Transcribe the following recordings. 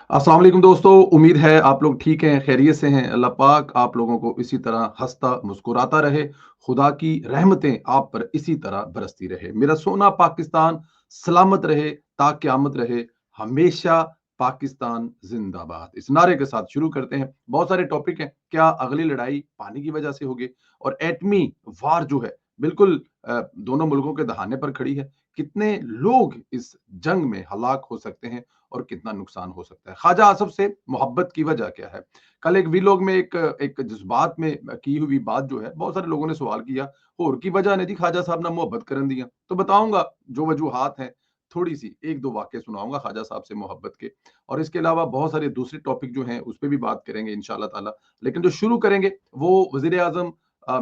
अस्सलाम वालेकुम दोस्तों, उम्मीद है आप लोग ठीक हैं, खैरियत से हैं। अल्लाह पाक आप लोगों को इसी तरह हँसता मुस्कुराता रहे। खुदा की रहमतें आप पर इसी तरह बरसती रहे। मेरा सोना पाकिस्तान सलामत रहे, ता क़यामत रहे, हमेशा पाकिस्तान ज़िंदाबाद। इस नारे के साथ शुरू करते हैं। बहुत सारे टॉपिक हैं। क्या अगली लड़ाई पानी की वजह से होगी? और एटमी वार जो है, बिल्कुल दोनों मुल्कों के दहाने पर खड़ी है। कितने लोग इस जंग में हलाक हो सकते हैं और कितना नुकसान हो सकता है? ख्वाजा आसफ से मोहब्बत की वजह क्या है? कल एक वीलॉग में एक एक जज़्बात में की हुई बात जो है, बहुत सारे लोगों ने सवाल किया, होर की वजह ने जी ख्वाजा साहब ना मोहब्बत करन दियां। तो बताऊंगा जो वजूहात हैं, थोड़ी-सी 1-2 वाक़ये सुनाऊंगा ख्वाजा साहब से मोहब्बत के। और इसके अलावा बहुत सारे दूसरे टॉपिक जो हैं, उस पे भी बात करेंगे इंशाअल्लाह ताला। लेकिन जो शुरू करेंगे, वो वज़ीर-ए-आज़म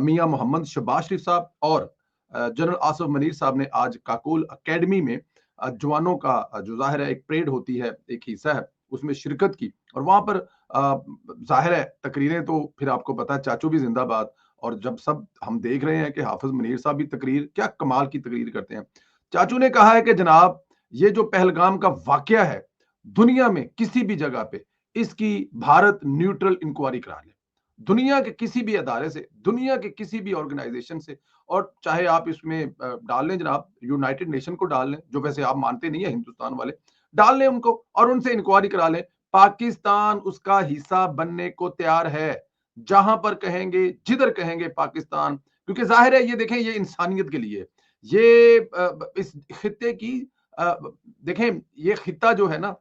मियां मोहम्मद शहबाज शरीफ साहब और जनरल आसिफ मनीर साहब ने आज काकोल अकेडमी में जवानों का जो ज़ाहिर है एक परेड होती है, एक हिस्सा है, उसमें शिरकत की। और वहाँ पर ज़ाहिर है तकरीरें तो फिर आपको पता है चाचू भी ज़िंदाबाद। और जब सब हम देख रहे हैं कि हाफ़िज़ मुनीर साहब भी तकरीर क्या कमाल की तकरीर करते हैं। चाचू ने कहा है कि जनाब ये जो पहलगाम का वाक़या है, दुनिया में किसी भी जगह पे इसकी भारत न्यूट्रल इंक्वायरी करा ले। दुनिया के किसी भी अदारे से, दुनिया के किसी भी ऑर्गेनाइज़ेशन से। और चाहे आप इसमें डाल लें जनाब यूनाइटेड नेशन को डाल लें, जो वैसे आप मानते नहीं है हिंदुस्तान वाले, डाल लें उनको और उनसे इंक्वायरी करा लें। पाकिस्तान उसका हिस्सा बनने को तैयार है। जहां पर कहेंगे, जिधर कहेंगे पाकिस्तान, क्योंकि जाहिर है ये देखें ये इंसानियत के लिए, ये इस खित्ते की अ, देखें ये खित्ता जो है ना,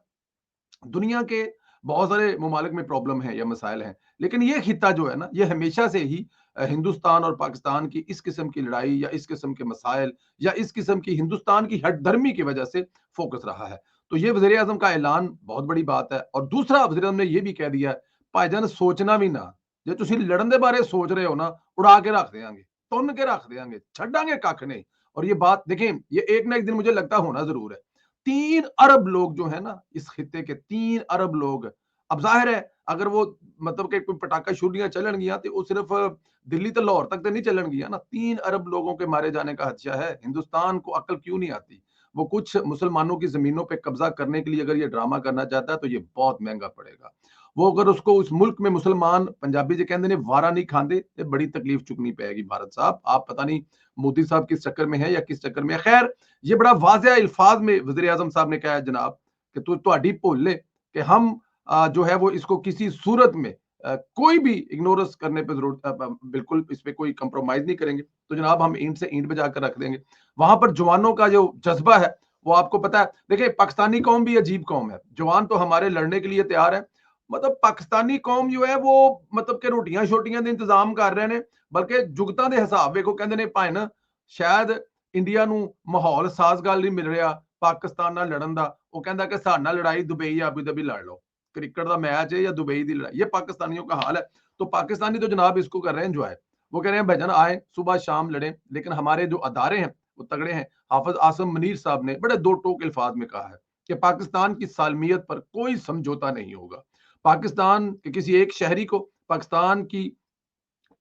दुनिया के बहुत सारे ममालिक में प्रॉब्लम है या मसाइल हैं, लेकिन ये खित्ता जो है ना, ये हमेशा से ही हिंदुस्तान और पाकिस्तान की इस किस्म की लड़ाई या इस किस्म के मसाइल या इस किस्म की हिंदुस्तान की हठधर्मी की वजह से फोकस रहा है। तो ये वज़ीर आज़म का ऐलान बहुत बड़ी बात है। और दूसरा वज़ीर आज़म ने ये भी कह दिया है, भाईजान सोचना भी ना, जे तुसीं लड़न दे बारे सोच रहे हो ना, उड़ा के रख देंगे, तुन के रख देंगे, छड्डांगे कख नहीं। और ये बात देखें, ये एक ना एक दिन मुझे लगता होना ज़रूर है। 3 अरब लोग जो है ना, इस खित्ते के 3 अरब लोग, अब ज़ाहिर है अगर वो मतलब कि कोई पटाखा छुरियां चलनगियां तो वो सिर्फ दिल्ली तो लाहौर तक तो नहीं चलनगियां ना। 3 अरब लोगों के मारे जाने का खदशा है। हिंदुस्तान को अक्ल क्यों नहीं आती? वो कुछ मुसलमानों की जमीनों पे कब्जा करने के लिए अगर ये ड्रामा करना चाहता है तो ये बहुत महंगा पड़ेगा। वो अगर उसको उस मुल्क में मुसलमान पंजाबी जो कहते ने वारा नहीं खाते तो बड़ी तकलीफ चुकनी पड़ेगी। भारत साहब आप पता नहीं मोदी साहब किस चक्कर में है या किस चक्कर में है। खैर, ये बड़ा वाज़ेह अल्फाज में वज़ीर आज़म साहब ने कहा है जनाब कि तू तुहाडी भुल है कि हम जो है वो इसको किसी सूरत में कोई भी इग्नोरेंस करने पे ज़रूरत बिल्कुल इस पे कोई कंप्रोमाइज़ नहीं करेंगे। तो जनाब हम ईंट से ईंट बजा कर रख देंगे। वहाँ पर जवानों का जो जज़्बा है, वो आपको पता है। देखिए पाकिस्तानी कौम भी अजीब कौम है। जवान तो हमारे लड़ने के लिए तैयार है। मतलब पाकिस्तानी कौम जो है वो मतलब कि रोटियां-शोटियां दे इंतज़ाम कर रहे ने, बल्कि जुगतां दे हिसाब वेखो कहंदे ने भाई ना शायद इंडिया ਨੂੰ ਮਾਹੌਲ ਸਾਜ਼ਗਾਰ ਨਹੀਂ ਮਿਲ ਰਿਹਾ ਪਾਕਿਸਤਾਨ ਨਾਲ ਲੜਨ ਦਾ। ਉਹ ਕਹਿੰਦਾ ਕਿ ਸਾਡੇ ਨਾਲ लड़ाई दुबई या अबू धाबी लड़ लो, क्रिकेट का मैच है या दुबई की लड़ाई, ये पाकिस्तानियों का हाल है। तो पाकिस्तानी तो जनाब इसको कर रहे हैं एंजॉय। वो कह रहे हैं भाईजान आए सुबह शाम लड़े, लेकिन हमारे जो अदारे हैं वो तगड़े हैं। हाफिज आसम मनीर साहब ने बड़े दो टोक अल्फाज में कहा है कि पाकिस्तान की सालमियत पर कोई समझौता नहीं होगा। पाकिस्तान के किसी एक शहरी को, पाकिस्तान की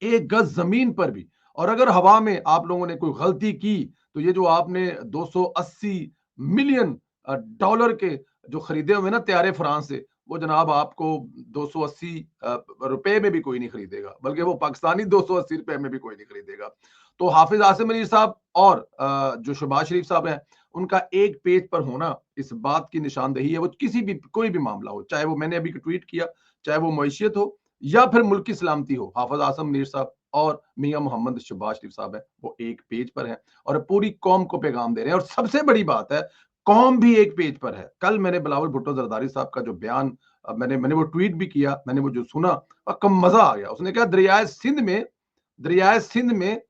एक गज जमीन पर भी, और अगर हवा में आप लोगों ने कोई गलती की तो ये जो आपने 280 मिलियन डॉलर के जो खरीदे हुए ना त्यारे फ्रांस से, वो जनाब आपको 280 रुपए में भी कोई नहीं खरीदेगा, बल्कि वो पाकिस्तानी 280 रुपए में भी कोई नहीं खरीदेगा। तो हाफिज आसिम अली साहब और जो शहबाज शरीफ साहब हैं, उनका एक पेज पर होना इस बात की निशानदेही है। वो किसी भी कोई भी मामला हो, चाहे वो मैंने अभी ट्वीट किया, चाहे वो मैशियत हो या फिर मुल्क की सलामती हो, हाफिज आसम मीर साहब और मियां मोहम्मद शहबाज शरीफ साहब है, वो एक पेज पर है और पूरी कौम को पैगाम दे रहे हैं। और सबसे बड़ी बात है, कौम भी एक पेज पर है। कल मैंने बिलावल भुट्टो जरदारी साहब का जो बयान मैंने मैंने वो ट्वीट भी किया, मैंने वो जो सुना, कम मजा आ गया। उसने कहा दरियाए सिंध में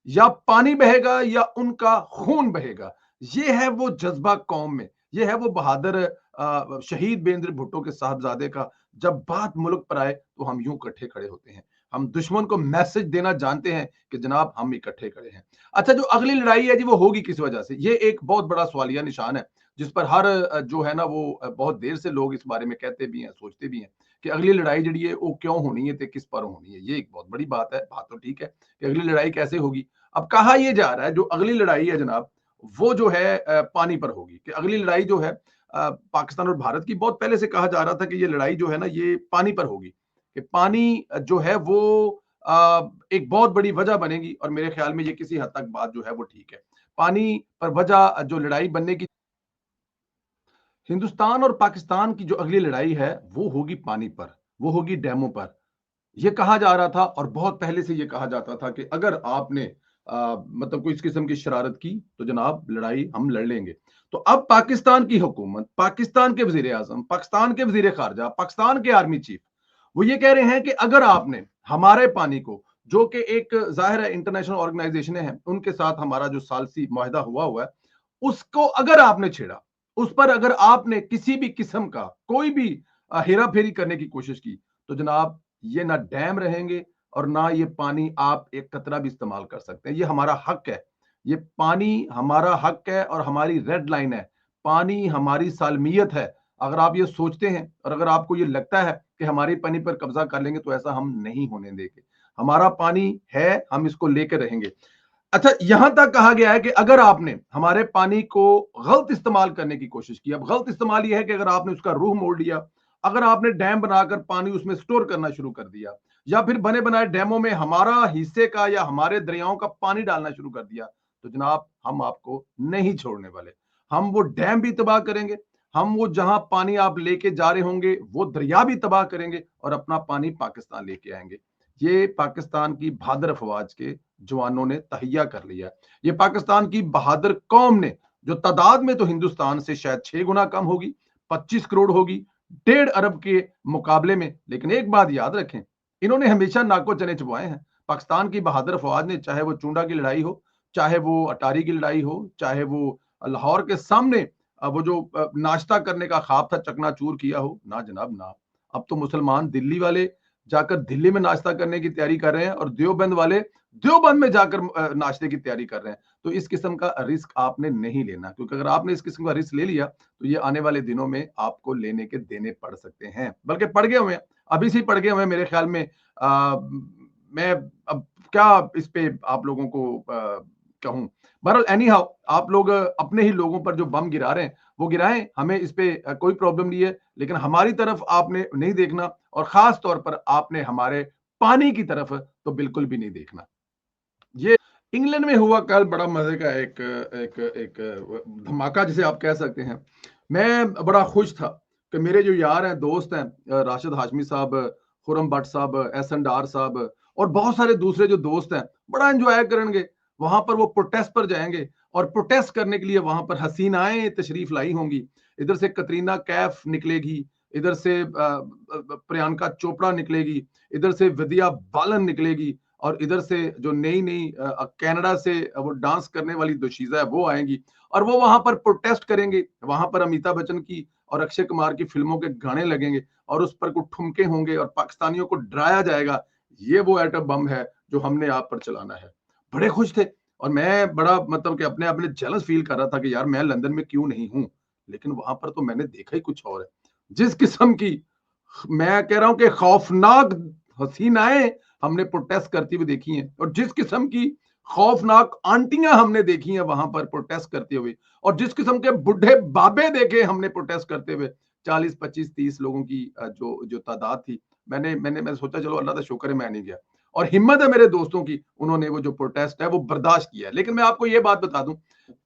या पानी बहेगा या उनका खून बहेगा। ये है वो जज्बा कौम में, ये है वो बहादुर शहीद बेंद्र भुट्टो के साहबजादे का। जब बात मुल्क पर आए तो हम यूं इकट्ठे खड़े होते हैं। हम दुश्मन को मैसेज देना जानते हैं कि जनाब हम इकट्ठे खड़े हैं। अच्छा, जो अगली लड़ाई है जी वो होगी किस वजह से, ये एक बहुत बड़ा सवालिया निशान है, जिस पर हर जो है ना वो बहुत देर से लोग इस बारे में कहते भी हैं, सोचते भी हैं कि अगली लड़ाई जड़ी है वो क्यों होनी है, तो किस पर होनी है। ये एक बहुत बड़ी बात है। बात तो ठीक है कि अगली लड़ाई कैसे होगी। अब कहा यह जा रहा है जो अगली लड़ाई है जनाब, वो जो है पानी पर होगी। कि अगली लड़ाई जो है पाकिस्तान और भारत की बहुत पहले से कहा जा रहा था कि ये लड़ाई जो है ना ये पानी पर होगी, कि पानी जो है वो एक बहुत बड़ी वजह बनेगी, और मेरे ख्याल में ये किसी हद तक बात जो है वो ठीक है। पानी पर वजह जो लड़ाई बनने की, हिंदुस्तान और पाकिस्तान की जो अगली लड़ाई है वो होगी पानी पर, वो होगी डैमों पर। ये कहा जा रहा था और बहुत पहले से ये कहा जाता था कि अगर आपने मतलब कोई इस किस्म की शरारत की तो जनाब लड़ाई हम लड़ लेंगे। तो अब पाकिस्तान की हुकूमत, पाकिस्तान के वजीर आजम, पाकिस्तान के वजीर खारजा, पाकिस्तान के आर्मी चीफ, वो ये कह रहे हैं कि अगर आपने हमारे पानी को, जो कि एक जाहिर है इंटरनेशनल ऑर्गेनाइजेशन है, उनके साथ हमारा जो सालसी मुआहदा हुआ है, उसको अगर आपने छेड़ा, उस पर अगर आपने किसी भी किस्म का कोई भी हेरा फेरी करने की कोशिश की, तो जनाब ये ना डैम रहेंगे और ना ये पानी आप एक कतरा भी इस्तेमाल कर सकते हैं। ये हमारा हक है, ये पानी हमारा हक है और हमारी रेड लाइन है। पानी हमारी सालमियत है। अगर आप ये सोचते हैं और अगर आपको ये लगता है कि हमारे पानी पर कब्जा कर लेंगे, तो ऐसा हम नहीं होने देंगे। हमारा पानी है, हम इसको लेकर रहेंगे। अच्छा, यहां तक कहा गया है कि अगर आपने हमारे पानी को गलत इस्तेमाल करने की कोशिश की, अब गलत इस्तेमाल यह है कि अगर आपने उसका रुख मोड़ लिया, अगर आपने डैम बनाकर पानी उसमें स्टोर करना शुरू कर दिया, या फिर बने बनाए डैमों में हमारा हिस्से का या हमारे दरियाओं का पानी डालना शुरू कर दिया, तो जनाब हम आपको नहीं छोड़ने वाले। हम वो डैम भी तबाह करेंगे, हम वो जहां पानी आप लेके जा रहे होंगे वो दरिया भी तबाह करेंगे और अपना पानी पाकिस्तान लेके आएंगे। ये पाकिस्तान की बहादुर अफवाज के जवानों ने तहिया कर लिया है। ये पाकिस्तान की बहादुर कौम ने, जो तादाद में तो हिंदुस्तान से शायद 6 गुना कम होगी, 25 करोड़ होगी 1.5 अरब के मुकाबले में, लेकिन एक बात याद रखें, इन्होंने हमेशा नाको चने चुबाए हैं। पाकिस्तान की बहादुर फौज ने, चाहे वो चूंडा की लड़ाई हो, चाहे वो अटारी की लड़ाई हो, चाहे वो लाहौर के सामने वो जो नाश्ता करने का ख्वाब था चकनाचूर किया हो, ना जनाब ना। अब तो मुसलमान दिल्ली वाले जाकर दिल्ली में नाश्ता करने की तैयारी कर रहे हैं और देवबंद वाले देवबंद में जाकर नाश्ते की तैयारी कर रहे हैं। तो इस किस्म का रिस्क आपने नहीं लेना, क्योंकि अगर आपने इस किस्म का रिस्क ले लिया तो ये आने वाले दिनों में आपको लेने के देने पड़ सकते हैं, बल्कि पड़ गए हुए हैं, अभी से ही पड़ गए हुए हैं मेरे ख्याल में। मैं अब क्या इस पे आप लोगों को कहूं। बहरहाल एनी हाउ, आप लोग अपने ही लोगों पर जो बम गिरा रहे हैं वो गिराएं, हमें इस पे कोई प्रॉब्लम नहीं है, लेकिन हमारी तरफ आपने नहीं देखना, और खास तौर पर आपने हमारे पानी की तरफ तो बिल्कुल भी नहीं देखना। ये इंग्लैंड में हुआ कल बड़ा मजे का एक एक एक धमाका जिसे आप कह सकते हैं। मैं बड़ा खुश था कि मेरे जो यार हैं, दोस्त हैं, राशिद हाशमी साहब, खुरम भट्ट साहब, एहसन डार साहब और बहुत सारे दूसरे जो दोस्त हैं, बड़ा एंजॉय करेंगे। वहां पर वो प्रोटेस्ट पर जाएंगे और प्रोटेस्ट करने के लिए वहां पर हसीनाएं तशरीफ लाई होंगी। इधर से कतरीना कैफ निकलेगी, इधर से प्रियंका चोपड़ा निकलेगी, इधर से विद्या बालन निकलेगी, और इधर से जो नई नई कनाडा से वो डांस करने वाली दोशीजा है वो आएंगी, और वो वहां पर प्रोटेस्ट करेंगे। वहां पर अमिताभ बच्चन की और अक्षय कुमार की फिल्मों के गाने लगेंगे और उस पर कुछ ठुमके होंगे और पाकिस्तानियों को डराया जाएगा। ये वो एटम बम है जो हमने आप पर चलाना है। बड़े खुश थे, और मैं बड़ा मतलब कि अपने आप में जेलस फील कर रहा था कि यार मैं लंदन में क्यों नहीं हूं, लेकिन वहां पर तो मैंने देखा ही कुछ और है। जिस किस्म की, मैं कह रहा हूं कि खौफनाक हसीनाएं हमने प्रोटेस्ट करती हुई देखी हैं, और जिस किस्म की खौफनाक आंटियां हमने देखी हैं वहां पर प्रोटेस्ट करते हुए, और जिस किस्म के बुढ़े बाबे देखे हमने प्रोटेस्ट करते हुए, 40 25 30 लोगों की जो जो तादाद थी। मैंने सोचा चलो अल्लाह का शुक्र है मैं नहीं गया, और हिम्मत है मेरे दोस्तों की, उन्होंने वो जो प्रोटेस्ट है वो बर्दाश्त किया। लेकिन मैं आपको ये बात बता दूं,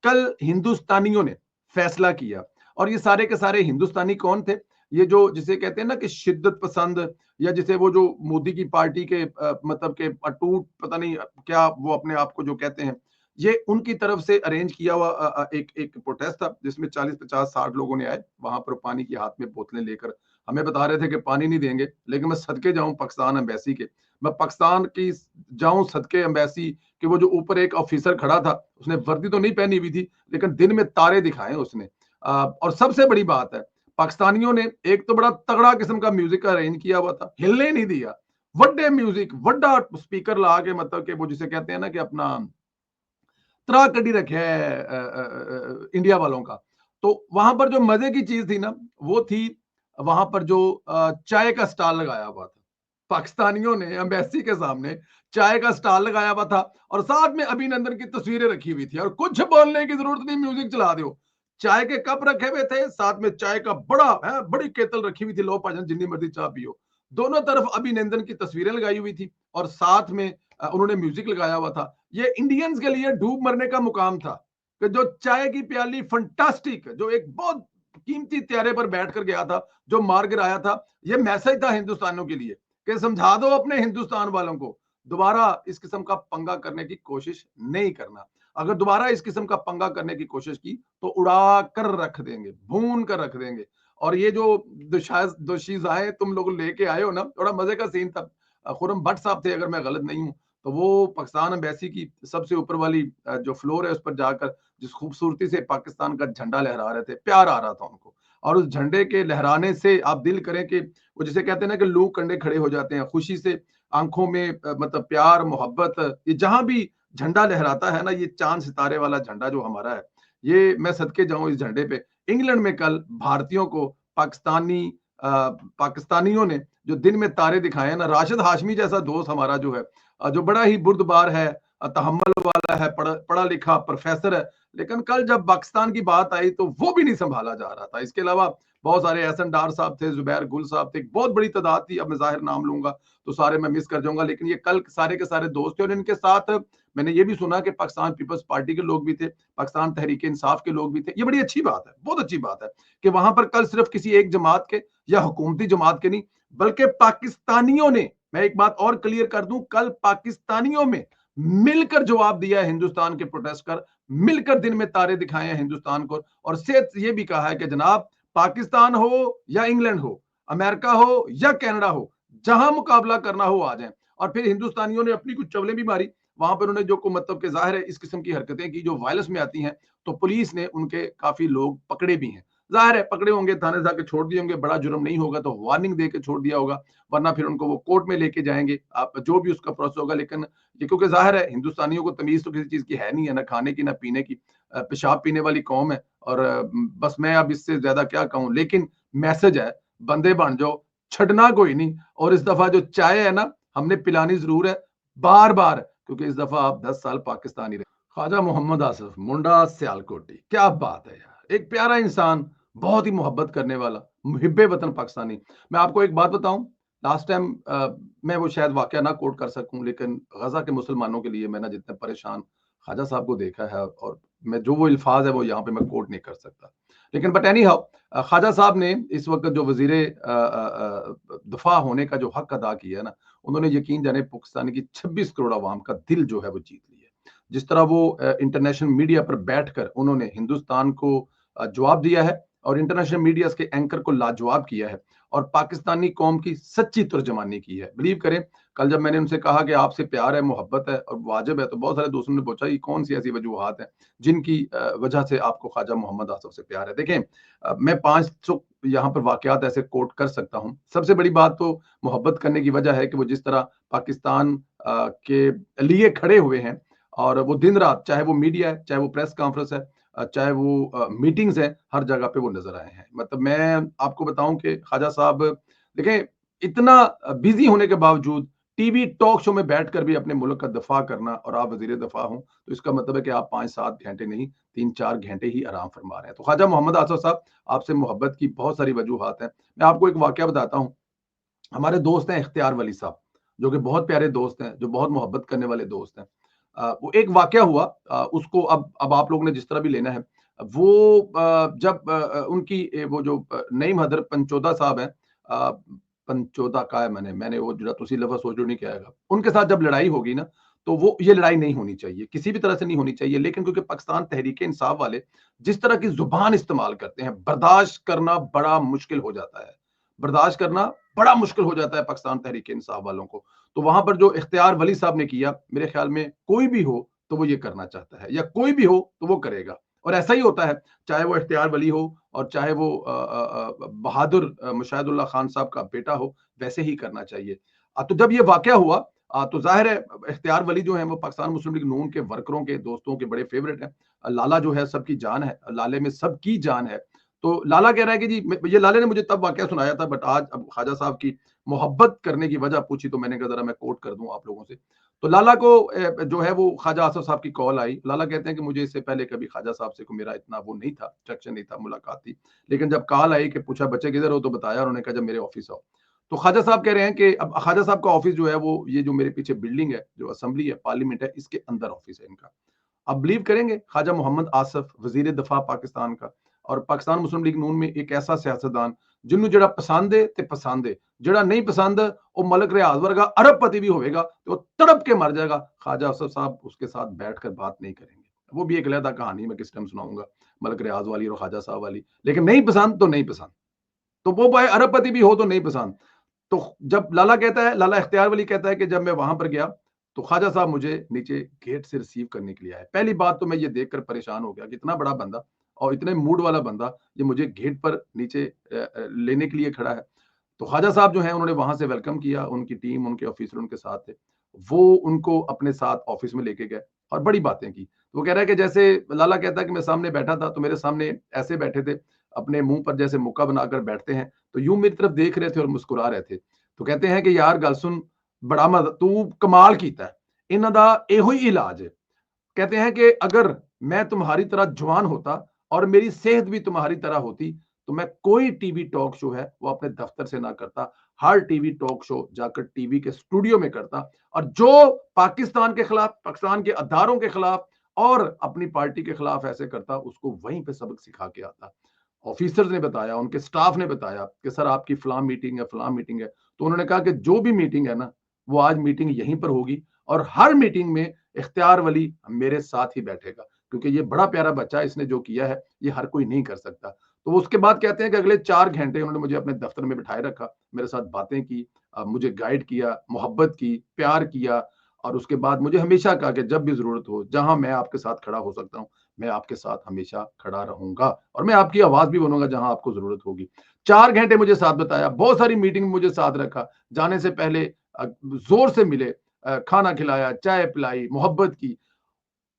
कल हिंदुस्तानियों ने फैसला किया, और ये सारे के सारे हिंदुस्तानी कौन थे? ये जो जिसे कहते हैं ना कि शिद्दत पसंद, या जिसे वो जो मोदी की पार्टी के मतलब के अटूट पता नहीं क्या वो अपने आप को जो कहते हैं, ये उनकी तरफ से अरेंज किया हुआ एक एक प्रोटेस्ट था, जिसमें 40 50 60 लोगों ने आए वहां पर पानी की हाथ में बोतलें लेकर। हमें बता रहे थे कि पानी नहीं देंगे, लेकिन मैं सदके जाऊं पाकिस्तान एम्बेसी के, मैं पाकिस्तान की जाऊं सदके एम्बेसी कि वो जो ऊपर एक ऑफिसर खड़ा था, उसने वर्दी तो नहीं पहनी हुई थी, लेकिन दिन में तारे दिखाए उसने। और सबसे बड़ी बात है, पाकिस्तानियों ने एक तो बड़ा तगड़ा किस्म का म्यूजिक अरेंज किया हुआ था, हिलने नहीं दिया। वड्डे म्यूजिक, वड्डा स्पीकर ला के, मतलब कि वो जिसे कहते हैं ना कि अपना त्रा कड्डी रखे है इंडिया वालों का। तो वहां पर जो मजे की चीज थी ना, वो थी वहां पर जो चाय का स्टॉल लगाया हुआ था। पाकिस्तानियों ने एम्बेसी के सामने चाय का स्टॉल लगाया हुआ था, और साथ में अभिनंदन की तस्वीरें रखी हुई थी, और कुछ बोलने की जरूरत नहीं, म्यूजिक चला दो। चाय के कप रखे हुए थे, साथ में चाय का बड़ा है, बड़ी केतल रखी हुई थी, लो भाजन जितनी मर्जी चाय पियो। दोनों तरफ अभिनंदन की तस्वीरें लगाई हुई थी और साथ में उन्होंने म्यूजिक लगाया हुआ था। ये इंडियंस के लिए डूब मरने का मुकाम था कि जो चाय की प्याली फंटास्टिक, जो एक बहुत कीमती त्यारे पर बैठकर गया था, जो मार गिराया था, ये मैसेज था हिंदुस्तानियों के लिए कि समझा दो अपने हिंदुस्तान वालों को, दोबारा इस किस्म का पंगा करने की कोशिश नहीं करना। अगर दोबारा इस किस्म का पंगा करने की कोशिश की तो उड़ा कर रख देंगे, भून कर रख देंगे। और ये जो दोशीज़ाएं तुम लोग लेके आए हो ना, बड़ा मजे का सीन था। खुर्रम भट्ट साहब थे, अगर मैं गलत नहीं हूं, तो वो पाकिस्तान एम्बेसी की सबसे ऊपर वाली जो फ्लोर है उस पर जाकर जिस खूबसूरती से पाकिस्तान का झंडा लहरा रहे थे, प्यार आ रहा था उनको। और उस झंडे के लहराने से आप दिल करें कि वो जिसे कहते हैं ना कि लू कंडे खड़े हो जाते हैं खुशी से, आंखों में मतलब प्यार मोहब्बत। ये जहां भी झंडा लहराता है ना, ये चांद सितारे वाला झंडा जो हमारा है, ये मैं सदके जाऊं इस झंडे पे। इंग्लैंड में कल भारतीयों को पाकिस्तानियों ने जो दिन में तारे दिखाए हैं ना, राशिद हाशमी जैसा दोस्त हमारा जो है, जो बड़ा ही बुर्दबार है, तहम्मुल वाला है, पढ़ा लिखा प्रोफेसर है, लेकिन कल जब पाकिस्तान की बात आई तो वो भी नहीं संभाला जा रहा था। इसके अलावा बहुत सारे एहसन डार साहब थे, जुबैर गुल साहब थे, बहुत बड़ी तादाद थी। अब मैं जाहिर नाम लूंगा तो सारे मैं मिस कर जाऊंगा, लेकिन ये कल सारे के सारे दोस्त थे। और इनके साथ मैंने ये भी सुना कि पाकिस्तान पीपल्स पार्टी के लोग भी थे, पाकिस्तान तहरीक इंसाफ के लोग भी थे। ये बड़ी अच्छी बात है, बहुत अच्छी बात है कि वहां पर कल सिर्फ किसी एक जमात के या हुकूमती जमात के नहीं, बल्कि पाकिस्तानियों ने, मैं एक बात और क्लियर कर दूं, कल पाकिस्तानियों में मिलकर जवाब दिया है हिंदुस्तान के प्रोटेस्ट कर, मिलकर दिन में तारे दिखाए हैं हिंदुस्तान को। और सेठ ये भी कहा है कि जनाब, पाकिस्तान हो या इंग्लैंड हो, अमेरिका हो या कनाडा हो, जहां मुकाबला करना हो आ जाए। और फिर हिंदुस्तानियों ने अपनी कुछ चवलें भी मारी वहां पर। उन्होंने जो मतलब के जाहिर है इस किस्म की हरकतें की जो वायलेंस में आती हैं, तो पुलिस ने उनके काफी लोग पकड़े भी हैं। जाहिर है पकड़े होंगे, थाने जाके छोड़ दिए होंगे, बड़ा जुर्म नहीं होगा तो वार्निंग दे के छोड़ दिया होगा, वरना फिर उनको वो कोर्ट में लेके जाएंगे, आप जो भी उसका प्रोसेस होगा। लेकिन ये क्योंकि जाहिर है हिंदुस्तानियों को तमीज तो किसी चीज की है नहीं है, ना खाने की ना पीने की, पेशाब पीने वाली कौम है। और बस मैं अब इससे ज्यादा क्या कहूं, लेकिन मैसेज है, बंदे बन जाओ, छड़ना कोई नहीं। और इस दफा जो चाय है ना, हमने पिलानी जरूर है, बार बार, क्योंकि इस दफा आप 10 साल पाकिस्तानी रहे। ख्वाजा मोहम्मद आसिफ मुंडा सियालकोटी, क्या बात है यार, एक प्यारा इंसान, बहुत ही मोहब्बत करने वाला, मुहिब्बे वतन पाकिस्तानी। मैं आपको एक बात बताऊं, लास्ट टाइम मैं वो शायद वाकया ना कोट कर सकूं, लेकिन गजा के मुसलमानों के लिए मैंने जितने परेशान ख्वाजा साहब को देखा है, और मैं जो वो अल्फाज है वो यहाँ पे मैं कोट नहीं कर सकता। लेकिन but any how, Khwaja Sahab ने इस वक्त जो वजीर दफा होने का जो हक अदा किया है ना, उन्होंने यकीन जाने पाकिस्तान की 26 करोड़ आवाम का दिल जो है वो जीत लिया। जिस तरह वो इंटरनेशनल मीडिया पर बैठकर उन्होंने हिंदुस्तान को जवाब दिया है, और इंटरनेशनल मीडिया के एंकर को लाजवाब किया है, और पाकिस्तानी कौम की सच्ची तर्जमानी की है। बिलीव करें, कल जब मैंने उनसे कहा कि आपसे प्यार है, मोहब्बत है और वाजिब है, तो बहुत सारे दोस्तों ने पूछा ये कौन सी ऐसी वजूहात हैं जिनकी वजह से आपको ख्वाजा मोहम्मद आसिफ से प्यार है। देखें, मैं 500 यहाँ पर वाकयात ऐसे कोट कर सकता हूँ। सबसे बड़ी बात तो मोहब्बत करने की वजह है कि वो जिस तरह पाकिस्तान के लिए खड़े हुए हैं, और वो दिन रात, चाहे वो मीडिया है, चाहे वो प्रेस कॉन्फ्रेंस है, चाहे वो मीटिंग्स हैं, हर जगह पे वो नजर आए हैं। मतलब मैं आपको बताऊं कि ख्वाजा साहब, देखें, इतना बिजी होने के बावजूद टीवी टॉक शो में बैठकर भी अपने मुल्क का दफा करना, और आप वजीर दफा हो तो इसका मतलब है कि आप 5-7 घंटे नहीं, 3-4 घंटे ही आराम फरमा रहे हैं। तो ख्वाजा मोहम्मद आसिफ साहब, आपसे मोहब्बत की बहुत सारी वजूहात हैं। मैं आपको एक वाकया बताता हूँ। हमारे दोस्त हैं इख्तियार वली साहब, जो कि बहुत प्यारे दोस्त हैं, जो बहुत मोहब्बत करने वाले दोस्त हैं। वो एक वाकया हुआ, उसको अब आप लोगों ने जिस तरह भी लेना है। वो जब उनकी वो जो नईम हदर पंचोदा साहब हैं, पंचोदा का है, मैंने वो जो तुसी लफ्ज़ सोचो नहीं क्या आएगा, उनके साथ जब लड़ाई होगी ना, तो वो ये लड़ाई नहीं होनी चाहिए, किसी भी तरह से नहीं होनी चाहिए। लेकिन क्योंकि पाकिस्तान तहरीक इंसाफ वाले जिस तरह की जुबान इस्तेमाल करते हैं, बर्दाश्त करना बड़ा मुश्किल हो जाता है, बर्दाश्त करना बड़ा मुश्किल हो जाता है पाकिस्तान तहरीक इंसाफ वालों को। तो वहां पर जो इख्तियार वली साहब ने किया, मेरे ख्याल में कोई भी हो तो वो ये करना चाहता है, या कोई भी हो तो वो करेगा। और ऐसा ही होता है, चाहे वो इख्तियार वली हो और चाहे वो बहादुर मुशाहिदुल्लाह खान साहब का बेटा हो, वैसे ही करना चाहिए। तो जब ये वाकया हुआ, तो जाहिर है इख्तियार वली जो है वो पाकिस्तान मुस्लिम लीग नून के वर्करों के, दोस्तों के बड़े फेवरेट हैं। लाला जो है सबकी जान है, लाले में सबकी जान है। तो लाला कह रहा है कि जी ये लाले ने मुझे तब वाकया सुनाया था, बट आज अब ख्वाजा साहब की मोहब्बत करने की वजह पूछी तो मैंने कहा जरा मैं कोट कर दूं आप लोगों से। तो लाला को जो है वो ख्वाजा आसिफ साहब की कॉल आई। लाला कहते हैं कि मुझे इससे पहले कभी ख्वाजा साहब से को मेरा इतना वो नहीं था, अट्रैक्शन नहीं था, मुलाकात थी। लेकिन जब कॉल आई कि पूछा बच्चे किधर हो, तो बताया, उन्होंने कहा जब मेरे ऑफिस आओ। तो ख्वाजा साहब कह रहे हैं कि अब ख्वाजा साहब का ऑफिस जो है वो ये जो मेरे पीछे बिल्डिंग है, जो असेंबली है, पार्लियामेंट है, इसके अंदर ऑफिस है इनका। आप बिलीव करेंगे, ख्वाजा मोहम्मद आसफ वजीर दफा पाकिस्तान का, और पाकिस्तान मुस्लिम लीग नून में एक ऐसा सियासतदान जिन्होंने जड़ा पसंद है ते पसंद है, जड़ा नहीं पसंद वो मलक रियाज वर्गा अरबपति भी होगा तो तड़प के मर जाएगा, ख्वाजा आसफ साहब उसके साथ बैठकर बात नहीं करेंगे। वो भी एक अलहदा कहानी मैं किस टाइम सुनाऊंगा, मलक रियाज वाली और ख्वाजा साहब वाली। लेकिन नहीं पसंद तो नहीं पसंद, तो वो भाई अरबपति भी हो तो नहीं पसंद। तो जब लाला कहता है, लाला इख्तियार वली कहता है कि जब मैं वहां पर गया तो ख्वाजा साहब मुझे नीचे गेट से रिसीव करने के लिए आए। पहली बात तो मैं ये देखकर परेशान हो गया कि इतना बड़ा बंदा और इतने मूड वाला बंदा ये मुझे गेट पर नीचे लेने के लिए खड़ा है। तो ख्वाजा साहब जो है उन्होंने वहां से वेलकम किया, उनकी टीम, उनके ऑफिसर उनके साथ थे। वो उनको अपने साथ ऑफिस में लेके गए और बड़ी बातें की। तो वो कह रहा है कि जैसे लाला कहता है कि मैं सामने बैठा था तो मेरे सामने ऐसे बैठे थे, अपने मुंह पर जैसे मुक्का बनाकर बैठते हैं, तो यूं मेरी तरफ देख रहे थे और मुस्कुरा रहे थे। तो कहते हैं कि यार गल सुन, बड़ा मजा तू कमाल कीता है, इन्हां दा एहो ही इलाज है। कहते हैं कि अगर मैं तुम्हारी तरह जवान होता और मेरी सेहत भी तुम्हारी तरह होती तो मैं कोई टीवी टॉक शो है वो अपने दफ्तर से ना करता, हर टीवी टॉक शो जाकर टीवी के स्टूडियो में करता, और जो पाकिस्तान के खिलाफ, पाकिस्तान के अदारों के खिलाफ और अपनी पार्टी के खिलाफ ऐसे करता, उसको वहीं पे सबक सिखा के आता। ऑफिसर्स ने बताया, उनके स्टाफ ने बताया कि सर आपकी फलां मीटिंग है, फलां मीटिंग है। तो उन्होंने कहा कि जो भी मीटिंग है ना, वो आज मीटिंग यहीं पर होगी और हर मीटिंग में इख्तियार वली मेरे साथ ही बैठेगा, क्योंकि ये बड़ा प्यारा बच्चा है, इसने जो किया है ये हर कोई नहीं कर सकता। तो उसके बाद कहते हैं कि अगले 4 घंटे उन्होंने मुझे अपने दफ्तर में बिठाए रखा, मेरे साथ बातें की, मुझे गाइड किया, मोहब्बत की, प्यार किया, और उसके बाद मुझे हमेशा कहा कि जब भी ज़रूरत हो, जहाँ मैं आपके साथ खड़ा हो सकता हूँ, मैं आपके साथ हमेशा खड़ा रहूँगा और मैं आपकी आवाज़ भी बनूँगा जहाँ आपको ज़रूरत होगी। 4 घंटे मुझे साथ बिताया, बहुत सारी मीटिंग में मुझे साथ रखा, जाने से पहले ज़ोर से मिले, खाना खिलाया, चाय पिलाई, मोहब्बत की।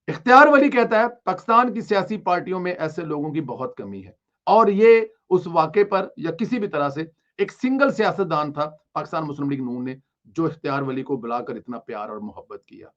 इख्तियार वली कहता है पाकिस्तान की सियासी पार्टियों में ऐसे लोगों की बहुत कमी है, और ये उस वाक़े पर या किसी भी तरह से एक सिंगल सियासतदान था पाकिस्तान मुस्लिम लीग नून ने जो इख्तियार वली को बुलाकर इतना प्यार और मोहब्बत किया।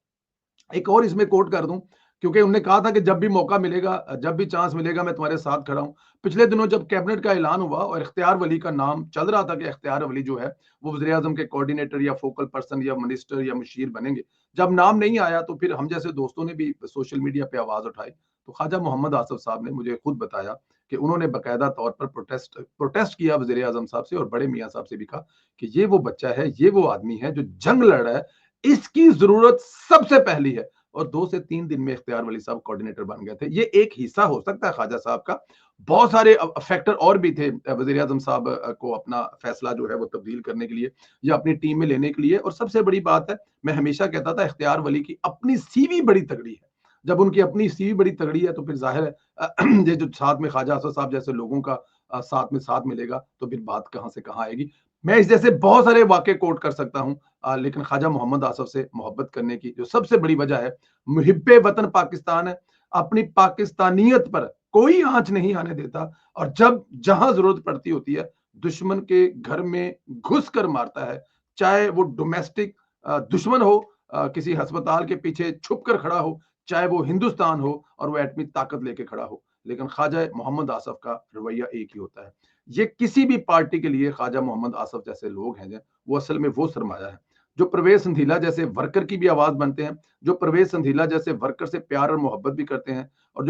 एक और इसमें कोट कर दूं, क्योंकि उन्होंने कहा था कि जब भी मौका मिलेगा, जब भी चांस मिलेगा, मैं तुम्हारे साथ खड़ा हूं। पिछले दिनों जब कैबिनेट का ऐलान हुआ और इख्तियार वली का नाम चल रहा था कि इख्तियार वली जो है वो वज़ीर आज़म के कोऑर्डिनेटर या फोकल पर्सन या मिनिस्टर या मुशीर बनेंगे, जब नाम नहीं आया तो फिर हम जैसे दोस्तों ने भी सोशल मीडिया पे आवाज उठाई। तो ख्वाजा मोहम्मद आसफ साहब ने मुझे खुद बताया कि उन्होंने बाकायदा तौर पर प्रोटेस्ट किया वज़ीर आज़म साहब से और बड़े मियाँ साहब से भी कहा कि ये वो बच्चा है, ये वो आदमी है जो जंग लड़ रहा है, इसकी जरूरत सबसे पहली है। और 2 से 3 दिन में इख्तियार वली साहब कोऑर्डिनेटर बन गए थे। ये एक हिस्सा हो सकता है ख्वाजा साहब का, बहुत सारे फैक्टर और भी थे वज़ीर आज़म साहब को अपना फैसला जो है वो तब्दील करने के लिए या अपनी टीम में लेने के लिए। और सबसे बड़ी बात है, मैं हमेशा कहता था इख्तियार वली की अपनी सीवी बड़ी तगड़ी है। जब उनकी अपनी सीवी बड़ी तगड़ी है तो फिर ज़ाहिर है ये जो साथ में ख्वाजा आसिफ साहब जैसे लोगों का साथ में साथ मिलेगा तो फिर बात कहाँ से कहाँ आएगी। मैं इस जैसे बहुत सारे वाक़े कोट कर सकता हूँ, लेकिन ख्वाजा मोहम्मद आसफ से मोहब्बत करने की जो सबसे बड़ी वजह है, मुहिब्बे वतन पाकिस्तान है, अपनी पाकिस्तानियत पर कोई आंच नहीं आने देता, और जब जहां जरूरत पड़ती होती है दुश्मन के घर में घुस कर मारता है, चाहे वो डोमेस्टिक दुश्मन हो, किसी अस्पताल के पीछे छुप कर खड़ा हो, चाहे वो हिंदुस्तान हो और वो एटमी ताकत लेके खड़ा हो। लेकिन ख्वाजा मोहम्मद आसफ का रवैया एक ही होता है। ये किसी भी पार्टी के लिए ख्वाजा मोहम्मद आसफ जैसे लोग हैं वो असल में वो सरमाया है जो परवेज संधीला जैसे वर्कर की भी आवाज बनते हैं, जो परवेज संधीला जैसे वर्कर से प्यार और मोहब्बत भी करते हैं, और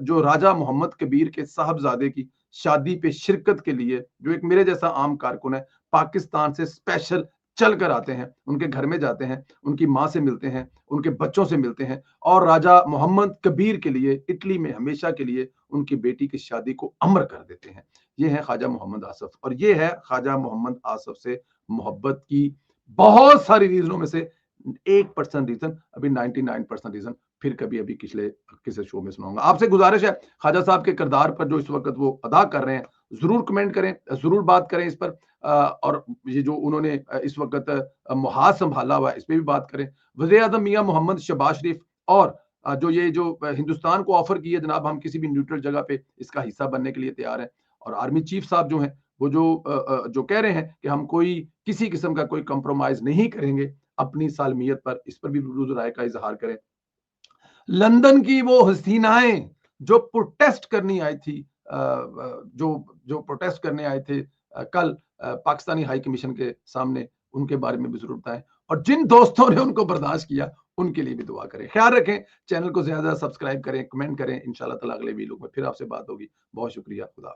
जो राजा मोहम्मद कबीर के साहबजादे की शादी पे शिरकत के लिए जो एक मेरे जैसा आम कारकुन है पाकिस्तान से स्पेशल चल कर आते हैं, उनके घर में जाते हैं, उनकी माँ से मिलते हैं, उनके बच्चों से मिलते हैं, और राजा मोहम्मद कबीर के लिए इटली में हमेशा के लिए उनकी बेटी की शादी को अमर कर देते हैं। ये है ख्वाजा मोहम्मद आसफ, और ये है ख्वाजा मोहम्मद आसफ से मोहब्बत की बहुत सारी रीजनों में से 1% रीजन, अभी 99% रीजन फिर कभी अभी पिछले किसी शो में सुनाऊंगा। आपसे गुजारिश है ख्वाजा साहब के किरदार पर जो इस वक्त वो अदा कर रहे हैं जरूर कमेंट करें, जरूर बात करें इस पर, और ये जो उन्होंने इस वक्त मुहाज संभाला हुआ है इस पर भी बात करें। वज़ीर आज़म मियां मोहम्मद शहबाज शरीफ और जो ये जो हिंदुस्तान को ऑफर की है जनाब, हम किसी भी न्यूट्रल जगह पे इसका हिस्सा बनने के लिए तैयार हैं। और आर्मी चीफ साहब जो हैं, वो जो कह रहे हैं कि हम कोई किसी किस्म का कोई कंप्रोमाइज नहीं करेंगे अपनी सालमियत पर, इस पर भी रुजू राय का इजहार करें। लंदन की वो हसीनाएं जो प्रोटेस्ट करनी आई थी, जो जो प्रोटेस्ट करने आए थे कल पाकिस्तानी हाई कमीशन के सामने, उनके बारे में भी जरूर बताएं। और जिन दोस्तों ने उनको बर्दाश्त किया उनके लिए भी दुआ करें। ख्याल रखें, चैनल को ज्यादा सब्सक्राइब करें, कमेंट करें। इंशाल्लाह ताला अगले वीडियो में फिर आपसे बात होगी। बहुत शुक्रिया। खुदा